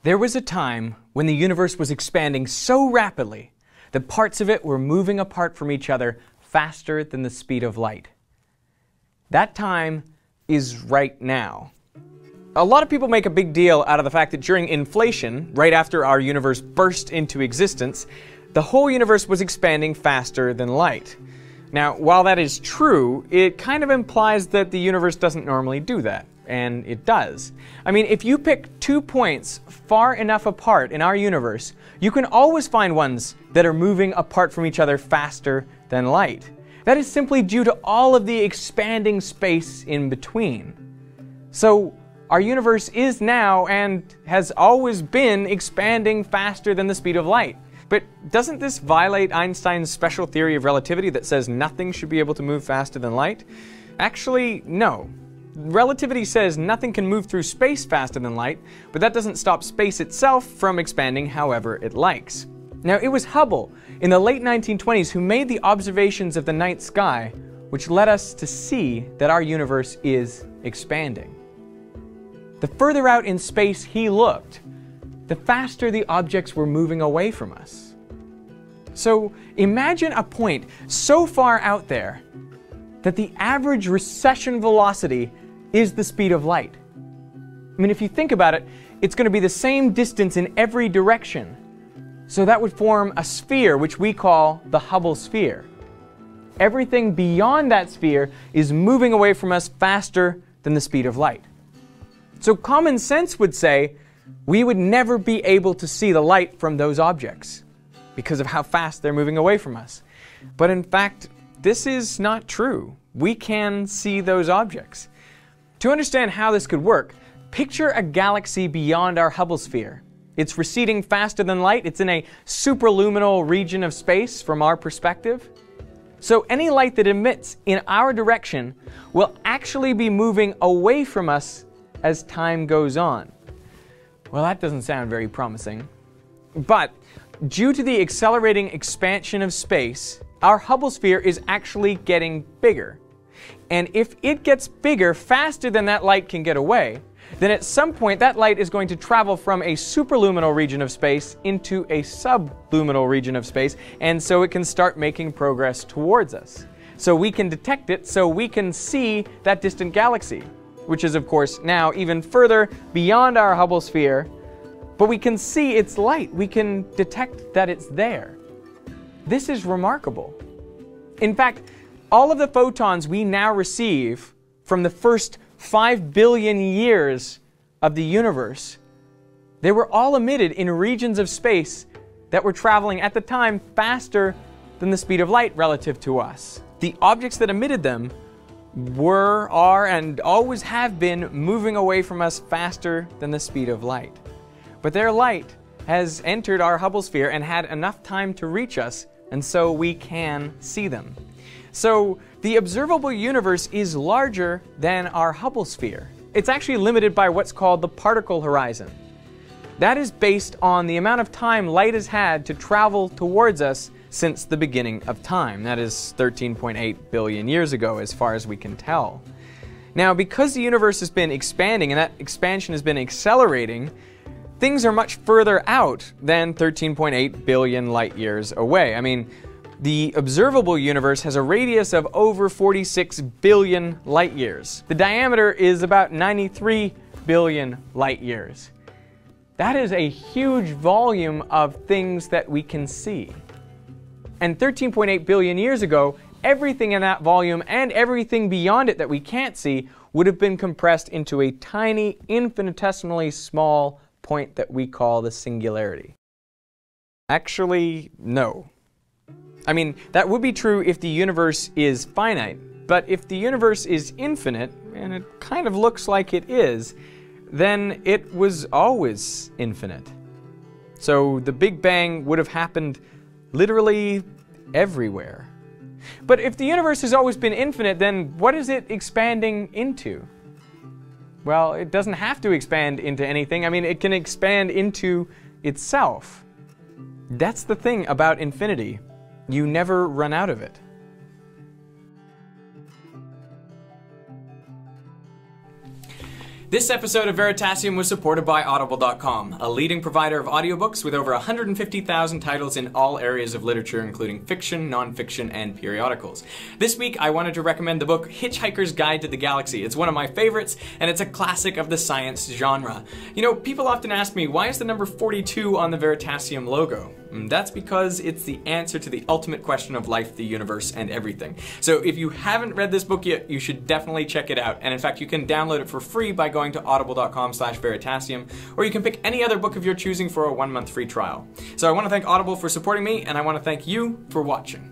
There was a time when the universe was expanding so rapidly that parts of it were moving apart from each other faster than the speed of light. That time is right now. A lot of people make a big deal out of the fact that during inflation, right after our universe burst into existence, the whole universe was expanding faster than light. Now, while that is true, it kind of implies that the universe doesn't normally do that. And it does. I mean, if you pick 2 points far enough apart in our universe, you can always find ones that are moving apart from each other faster than light. That is simply due to all of the expanding space in between. So, our universe is now and has always been expanding faster than the speed of light. But doesn't this violate Einstein's special theory of relativity that says nothing should be able to move faster than light? Actually, no. Relativity says nothing can move through space faster than light, but that doesn't stop space itself from expanding however it likes. Now, it was Hubble in the late 1920s who made the observations of the night sky, which led us to see that our universe is expanding. The further out in space he looked, the faster the objects were moving away from us. So imagine a point so far out there that the average recession velocity is the speed of light. I mean, if you think about it, it's going to be the same distance in every direction. So that would form a sphere, which we call the Hubble sphere. Everything beyond that sphere is moving away from us faster than the speed of light. So common sense would say we would never be able to see the light from those objects because of how fast they're moving away from us. But in fact, this is not true. We can see those objects. To understand how this could work, picture a galaxy beyond our Hubble sphere. It's receding faster than light. It's in a superluminal region of space from our perspective. So any light that emits in our direction will actually be moving away from us as time goes on. Well, that doesn't sound very promising. But due to the accelerating expansion of space, our Hubble sphere is actually getting bigger. And if it gets bigger faster than that light can get away, then at some point that light is going to travel from a superluminal region of space into a subluminal region of space, and so it can start making progress towards us. So we can detect it, so we can see that distant galaxy, which is of course now even further beyond our Hubble sphere, but we can see its light. We can detect that it's there. This is remarkable. In fact, all of the photons we now receive from the first 5 billion years of the universe, they were all emitted in regions of space that were traveling at the time faster than the speed of light relative to us. The objects that emitted them were, are, and always have been moving away from us faster than the speed of light. But their light has entered our Hubble sphere and had enough time to reach us, and so we can see them. So the observable universe is larger than our Hubble sphere. It's actually limited by what's called the particle horizon. That is based on the amount of time light has had to travel towards us since the beginning of time. That is 13.8 billion years ago, as far as we can tell. Now, because the universe has been expanding and that expansion has been accelerating, things are much further out than 13.8 billion light years away. I mean, the observable universe has a radius of over 46 billion light years. The diameter is about 93 billion light years. That is a huge volume of things that we can see. And 13.8 billion years ago, everything in that volume and everything beyond it that we can't see would have been compressed into a tiny, infinitesimally small point that we call the singularity. Actually, no. I mean, that would be true if the universe is finite, but if the universe is infinite, and it kind of looks like it is, then it was always infinite. So the Big Bang would have happened literally everywhere. But if the universe has always been infinite, then what is it expanding into? Well, it doesn't have to expand into anything. I mean, it can expand into itself. That's the thing about infinity. You never run out of it. This episode of Veritasium was supported by Audible.com, a leading provider of audiobooks with over 150,000 titles in all areas of literature, including fiction, nonfiction, and periodicals. This week, I wanted to recommend the book Hitchhiker's Guide to the Galaxy. It's one of my favorites, and it's a classic of the science genre. You know, people often ask me, why is the number 42 on the Veritasium logo? That's because it's the answer to the ultimate question of life, the universe, and everything. So if you haven't read this book yet, you should definitely check it out. And in fact, you can download it for free by going to audible.com/veritasium, or you can pick any other book of your choosing for a 1-month free trial. So I want to thank Audible for supporting me, and I want to thank you for watching.